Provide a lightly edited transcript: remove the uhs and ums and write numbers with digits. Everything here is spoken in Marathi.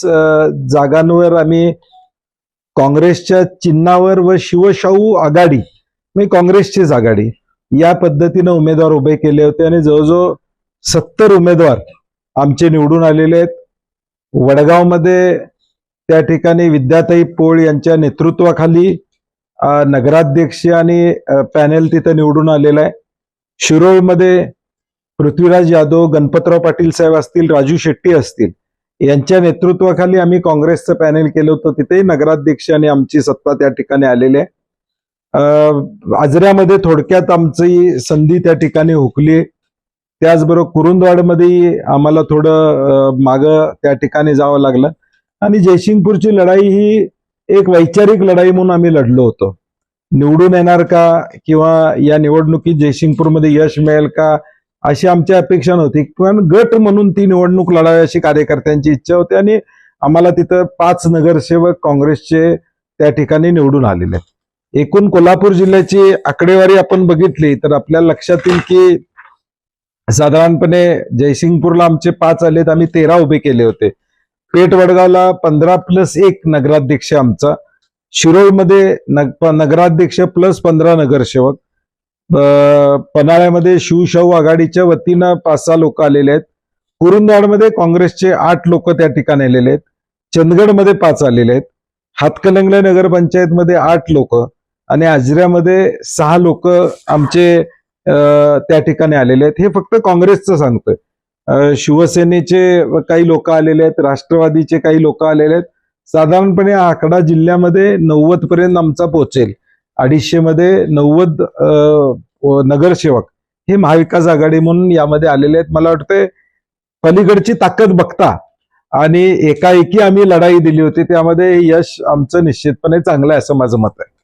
जागांवर आम्ही काँग्रेसच्या चिन्हावर व शिवशाहू आघाडी म्हणजे काँग्रेसचीच आघाडी या पद्धतीने उमेदवार उभे केले होते आणि जवळजवळ 70 उमेदवार आमचे निवडून आलेले आहेत. वडगावमध्ये त्या ठिकाणी विद्याताई पोळ यांच्या नेतृत्वाखाली नगराध्यक्ष आणि पॅनेल तिथे निवडून आलेला आहे. शिरोळमध्ये पृथ्वीराज यादव, गणपतराव पाटील साहेब असतील, राजू शेट्टी असतील यांच्या नेतृत्वाखाली आम्ही काँग्रेसचं पॅनेल केलं होतं. तिथेही नगराध्यक्ष आणि आमची सत्ता त्या ठिकाणी आलेली आहे. आजऱ्यामध्ये थोडक्यात आमची संधी त्या ठिकाणी हुकली. त्याचबरोबर कुरुंदवाडमध्ये आम्हाला थोडं मागं त्या ठिकाणी जावं लागलं आणि जयसिंगपूरची लढाई ही एक वैचारिक लढाई म्हणून आम्ही लढलो होतो. निवडून येणार का किंवा या निवडणुकीत जयसिंगपूरमध्ये यश मिळेल का अशी आमची अपेक्षा नव्हती, पण गट म्हणून ती निवडणूक लढावी अशी कार्यकर्त्यांची इच्छा होती आणि आम्हाला तिथं 5 नगरसेवक काँग्रेसचे त्या ठिकाणी निवडून आलेले. एकूण कोल्हापूर जिल्ह्याची आकडेवारी आपण बघितली तर आपल्याला लक्षात येईल की साधारणपणे जयसिंगपूरला आमचे 5 आलेत, आम्ही 13 उभे केले होते. पेठ वडगावला 15+1 नगराध्यक्ष आमचा. शिरोळमध्ये नगराध्यक्ष +15 नगरसेवक. पन्हाळ्यामध्ये शिवशाहू आघाडीच्या वतीनं 5-6 लोक आलेले आहेत. कुरुंदवाडमध्ये काँग्रेसचे 8 लोक त्या ठिकाणी आलेले आहेत. चंदगडमध्ये 5 आलेले आहेत. हातकणंगले नगरपंचायतमध्ये 8 लोक आणि आजऱ्यामध्ये 6 लोक आमचे त्या ठिकाणी आलेले आहेत. हे फक्त काँग्रेसचं सांगतोय. शिवसेनेचे काही लोक आलेले आहेत, राष्ट्रवादीचे काही लोक आलेले आहेत. साधारणपणे हा आकडा जिल्ह्यामध्ये 90 पर्यंत आमचा पोहोचेल. 250 मध्ये 90 नगरसेवक हे महाविकास आघाडी म्हणून यामध्ये आलेले आहेत. मला वाटतंय पलीकडची ताकद बघता आणि एकाएकी आम्ही लढाई दिली होती त्यामध्ये यश आमचं निश्चितपणे चांगलं आहे असं माझं मत आहे.